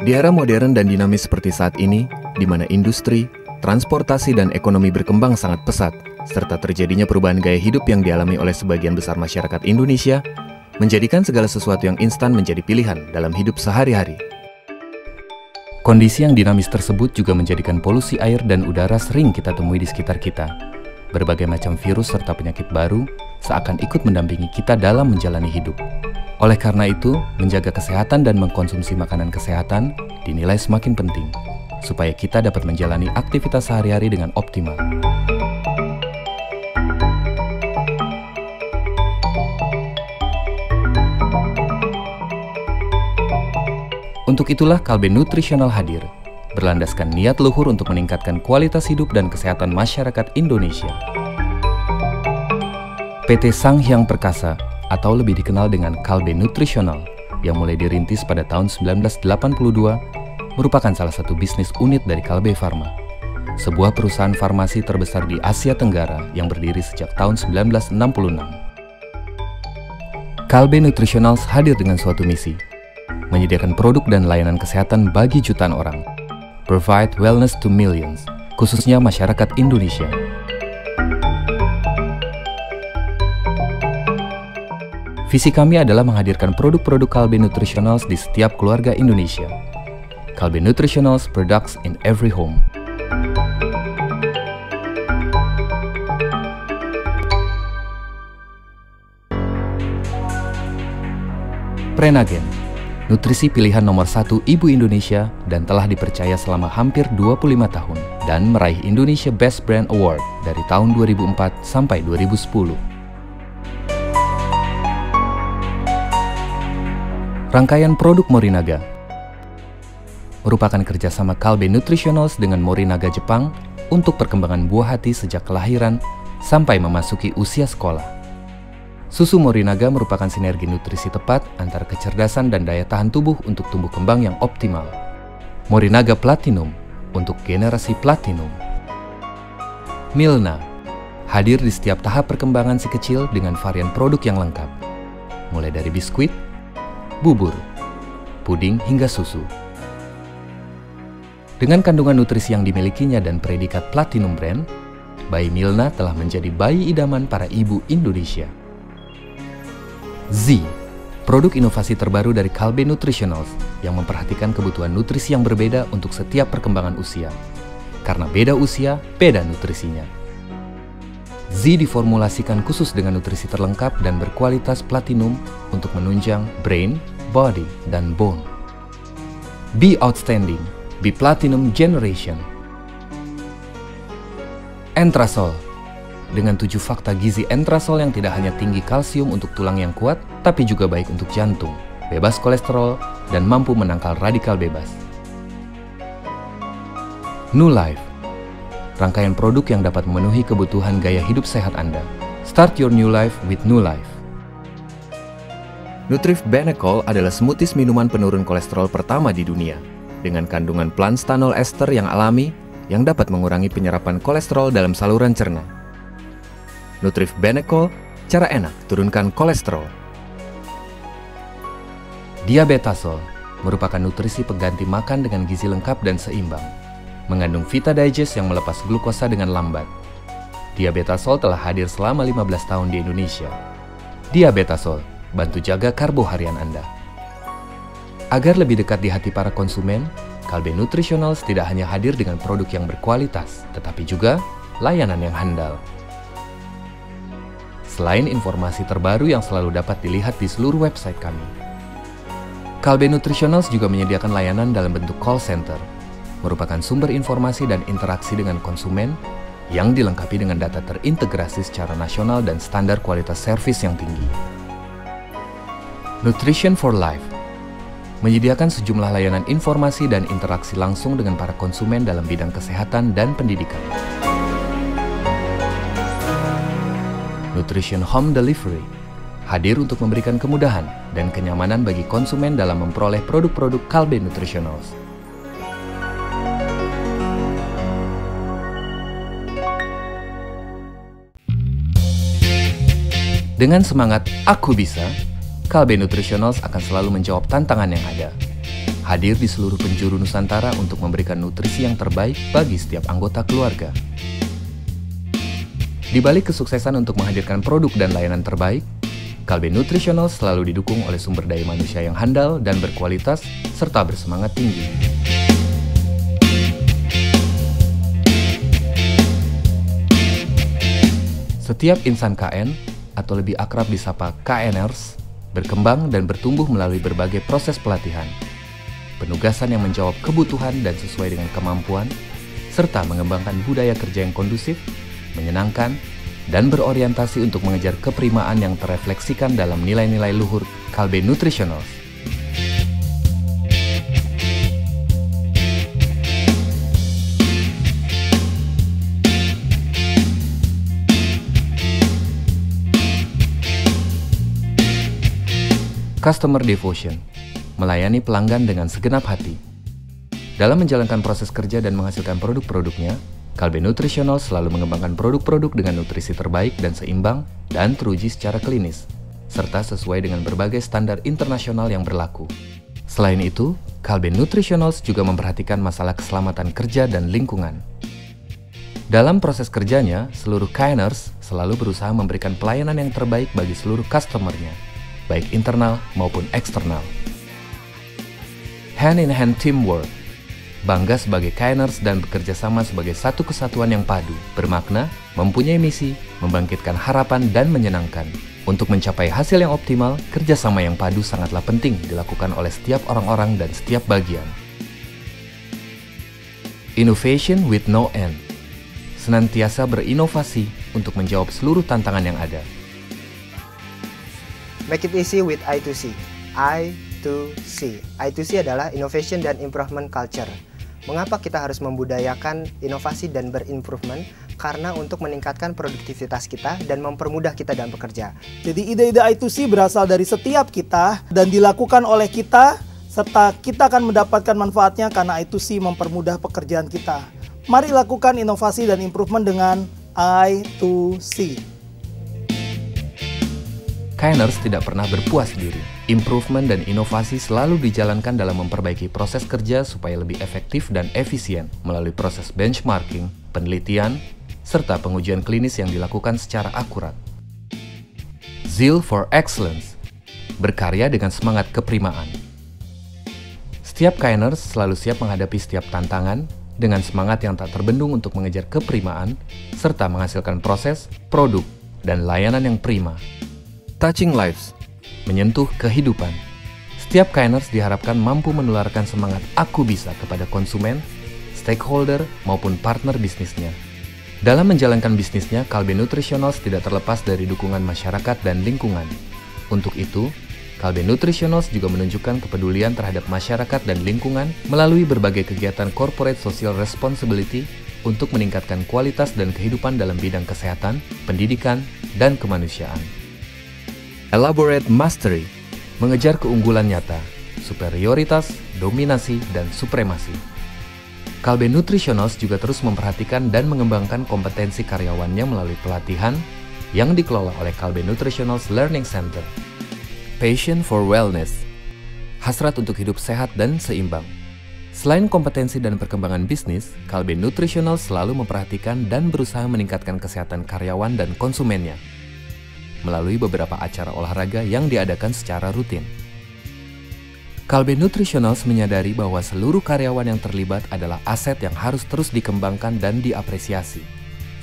Di era modern dan dinamis seperti saat ini, di mana industri, transportasi, dan ekonomi berkembang sangat pesat, serta terjadinya perubahan gaya hidup yang dialami oleh sebagian besar masyarakat Indonesia, menjadikan segala sesuatu yang instan menjadi pilihan dalam hidup sehari-hari. Kondisi yang dinamis tersebut juga menjadikan polusi air dan udara sering kita temui di sekitar kita. Berbagai macam virus serta penyakit baru seakan ikut mendampingi kita dalam menjalani hidup. Oleh karena itu, menjaga kesehatan dan mengkonsumsi makanan kesehatan dinilai semakin penting, supaya kita dapat menjalani aktivitas sehari-hari dengan optimal. Untuk itulah Kalbe Nutritional hadir, berlandaskan niat luhur untuk meningkatkan kualitas hidup dan kesehatan masyarakat Indonesia. PT Sanghyang Perkasa, atau lebih dikenal dengan Kalbe Nutritional, yang mulai dirintis pada tahun 1982, merupakan salah satu bisnis unit dari Kalbe Pharma, sebuah perusahaan farmasi terbesar di Asia Tenggara yang berdiri sejak tahun 1966. Kalbe Nutritional hadir dengan suatu misi, menyediakan produk dan layanan kesehatan bagi jutaan orang, provide wellness to millions, khususnya masyarakat Indonesia. Visi kami adalah menghadirkan produk-produk Kalbe Nutritionals di setiap keluarga Indonesia. Kalbe Nutritionals products in every home. Prenagen, nutrisi pilihan nomor 1 ibu Indonesia dan telah dipercaya selama hampir 25 tahun dan meraih Indonesia Best Brand Award dari tahun 2004 sampai 2010. Rangkaian produk Morinaga merupakan kerjasama Kalbe Nutritionals dengan Morinaga Jepang untuk perkembangan buah hati sejak kelahiran sampai memasuki usia sekolah. Susu Morinaga merupakan sinergi nutrisi tepat antara kecerdasan dan daya tahan tubuh untuk tumbuh kembang yang optimal. Morinaga Platinum untuk generasi Platinum. Milna hadir di setiap tahap perkembangan si kecil dengan varian produk yang lengkap, mulai dari biskuit, bubur, puding hingga susu. Dengan kandungan nutrisi yang dimilikinya dan predikat Platinum Brand, bayi Milna telah menjadi bayi idaman para ibu Indonesia. Z, produk inovasi terbaru dari Kalbe Nutritionals yang memperhatikan kebutuhan nutrisi yang berbeda untuk setiap perkembangan usia. Karena beda usia, beda nutrisinya. Z diformulasikan khusus dengan nutrisi terlengkap dan berkualitas platinum untuk menunjang brain, body, dan bone. Be Outstanding, Be Platinum Generation. Entrasol, dengan 7 fakta gizi entrasol yang tidak hanya tinggi kalsium untuk tulang yang kuat, tapi juga baik untuk jantung, bebas kolesterol, dan mampu menangkal radikal bebas. New Life, rangkaian produk yang dapat memenuhi kebutuhan gaya hidup sehat Anda. Start your new life with New Life. Nutrif Benecol adalah smoothies minuman penurun kolesterol pertama di dunia, dengan kandungan planstanol ester yang alami yang dapat mengurangi penyerapan kolesterol dalam saluran cerna. Nutrif Benecol, cara enak turunkan kolesterol. Diabetasol merupakan nutrisi pengganti makan dengan gizi lengkap dan seimbang. Mengandung Vita Digest yang melepas glukosa dengan lambat. Diabetasol telah hadir selama 15 tahun di Indonesia. Diabetasol, bantu jaga karbo harian Anda. Agar lebih dekat di hati para konsumen, Kalbe Nutritionals tidak hanya hadir dengan produk yang berkualitas, tetapi juga layanan yang handal. Selain informasi terbaru yang selalu dapat dilihat di seluruh website kami, Kalbe Nutritionals juga menyediakan layanan dalam bentuk call center, merupakan sumber informasi dan interaksi dengan konsumen yang dilengkapi dengan data terintegrasi secara nasional dan standar kualitas servis yang tinggi. Nutrition for Life menyediakan sejumlah layanan informasi dan interaksi langsung dengan para konsumen dalam bidang kesehatan dan pendidikan. Nutrition Home Delivery hadir untuk memberikan kemudahan dan kenyamanan bagi konsumen dalam memperoleh produk-produk Kalbe Nutritionals. Dengan semangat "Aku Bisa", Kalbe Nutritionals akan selalu menjawab tantangan yang ada. hadir di seluruh penjuru Nusantara untuk memberikan nutrisi yang terbaik bagi setiap anggota keluarga. Di balik kesuksesan untuk menghadirkan produk dan layanan terbaik, Kalbe Nutritional selalu didukung oleh sumber daya manusia yang handal dan berkualitas, serta bersemangat tinggi. Setiap insan KN, atau lebih akrab disapa KNers, berkembang dan bertumbuh melalui berbagai proses pelatihan, penugasan yang menjawab kebutuhan dan sesuai dengan kemampuan, serta mengembangkan budaya kerja yang kondusif, menyenangkan, dan berorientasi untuk mengejar keprimaan yang terefleksikan dalam nilai-nilai luhur Kalbe Nutritional. Customer Devotion, melayani pelanggan dengan segenap hati. Dalam menjalankan proses kerja dan menghasilkan produk-produknya, Kalbe Nutritional selalu mengembangkan produk-produk dengan nutrisi terbaik dan seimbang dan teruji secara klinis, serta sesuai dengan berbagai standar internasional yang berlaku. Selain itu, Kalbe Nutritional juga memperhatikan masalah keselamatan kerja dan lingkungan. Dalam proses kerjanya, seluruh KNers selalu berusaha memberikan pelayanan yang terbaik bagi seluruh customer-nya, baik internal maupun eksternal. Hand-in-hand teamwork, bangga sebagai KNers dan bekerja sama sebagai satu kesatuan yang padu, bermakna, mempunyai misi, membangkitkan harapan dan menyenangkan. Untuk mencapai hasil yang optimal, kerjasama yang padu sangatlah penting dilakukan oleh setiap orang-orang dan setiap bagian. Innovation with no end, senantiasa berinovasi untuk menjawab seluruh tantangan yang ada. Make it easy with I2C. I2C. I2C adalah Innovation dan Improvement Culture. Mengapa kita harus membudayakan inovasi dan berimprovement? Karena untuk meningkatkan produktivitas kita dan mempermudah kita dalam bekerja. Jadi ide-ide I2C berasal dari setiap kita dan dilakukan oleh kita, serta kita akan mendapatkan manfaatnya karena I2C mempermudah pekerjaan kita. Mari lakukan inovasi dan improvement dengan I2C. KNers tidak pernah berpuas diri. Improvement dan inovasi selalu dijalankan dalam memperbaiki proses kerja supaya lebih efektif dan efisien melalui proses benchmarking, penelitian, serta pengujian klinis yang dilakukan secara akurat. Zeal for Excellence, berkarya dengan semangat keprimaan. Setiap KNers selalu siap menghadapi setiap tantangan dengan semangat yang tak terbendung untuk mengejar keprimaan, serta menghasilkan proses, produk, dan layanan yang prima. Touching lives, menyentuh kehidupan. Setiap KNers diharapkan mampu menularkan semangat aku bisa kepada konsumen, stakeholder, maupun partner bisnisnya. Dalam menjalankan bisnisnya, Kalbe Nutritionals tidak terlepas dari dukungan masyarakat dan lingkungan. Untuk itu, Kalbe Nutritionals juga menunjukkan kepedulian terhadap masyarakat dan lingkungan melalui berbagai kegiatan corporate social responsibility untuk meningkatkan kualitas dan kehidupan dalam bidang kesehatan, pendidikan, dan kemanusiaan. Elaborate Mastery, mengejar keunggulan nyata, superioritas, dominasi, dan supremasi. Kalbe Nutritionals juga terus memperhatikan dan mengembangkan kompetensi karyawannya melalui pelatihan yang dikelola oleh Kalbe Nutritionals Learning Center. Passion for Wellness, hasrat untuk hidup sehat dan seimbang. Selain kompetensi dan perkembangan bisnis, Kalbe Nutritionals selalu memperhatikan dan berusaha meningkatkan kesehatan karyawan dan konsumennya melalui beberapa acara olahraga yang diadakan secara rutin. Kalbe Nutritionals menyadari bahwa seluruh karyawan yang terlibat adalah aset yang harus terus dikembangkan dan diapresiasi.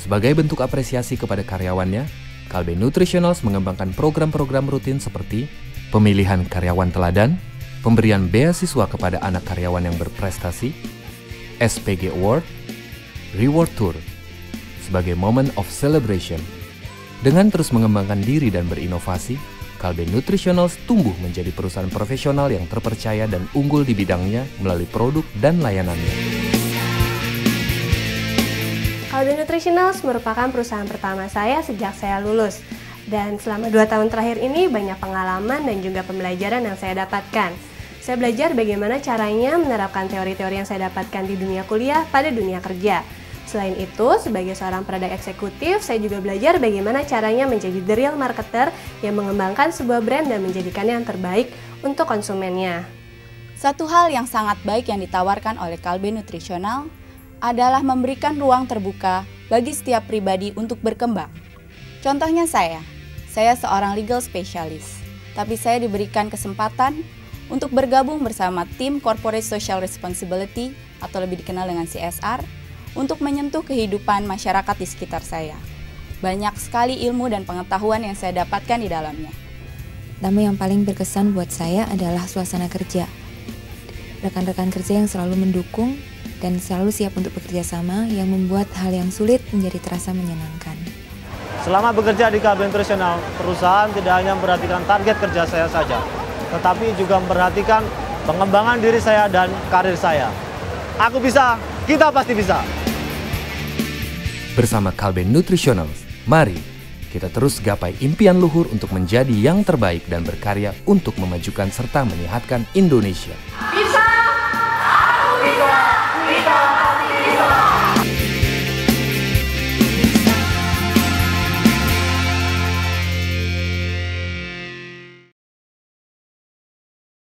Sebagai bentuk apresiasi kepada karyawannya, Kalbe Nutritionals mengembangkan program-program rutin seperti pemilihan karyawan teladan, pemberian beasiswa kepada anak karyawan yang berprestasi, SPG Award, Reward Tour, sebagai moment of celebration. Dengan terus mengembangkan diri dan berinovasi, Kalbe Nutritionals tumbuh menjadi perusahaan profesional yang terpercaya dan unggul di bidangnya melalui produk dan layanannya. Kalbe Nutritionals merupakan perusahaan pertama saya sejak saya lulus. Dan selama 2 tahun terakhir ini banyak pengalaman dan juga pembelajaran yang saya dapatkan. Saya belajar bagaimana caranya menerapkan teori-teori yang saya dapatkan di dunia kuliah pada dunia kerja. Selain itu, sebagai seorang product eksekutif, saya juga belajar bagaimana caranya menjadi the real marketer yang mengembangkan sebuah brand dan menjadikannya yang terbaik untuk konsumennya. Satu hal yang sangat baik yang ditawarkan oleh Kalbe Nutritional adalah memberikan ruang terbuka bagi setiap pribadi untuk berkembang. Contohnya saya seorang legal specialist, tapi saya diberikan kesempatan untuk bergabung bersama tim Corporate Social Responsibility atau lebih dikenal dengan CSR untuk menyentuh kehidupan masyarakat di sekitar saya. Banyak sekali ilmu dan pengetahuan yang saya dapatkan di dalamnya. Namun yang paling berkesan buat saya adalah suasana kerja. Rekan-rekan kerja yang selalu mendukung dan selalu siap untuk bekerja sama yang membuat hal yang sulit menjadi terasa menyenangkan. Selama bekerja di Kalbe Nutritional, perusahaan tidak hanya memperhatikan target kerja saya saja, tetapi juga memperhatikan pengembangan diri saya dan karir saya. Aku bisa, kita pasti bisa. Bersama Kalbe Nutritional, mari kita terus gapai impian luhur untuk menjadi yang terbaik dan berkarya untuk memajukan serta menyehatkan Indonesia.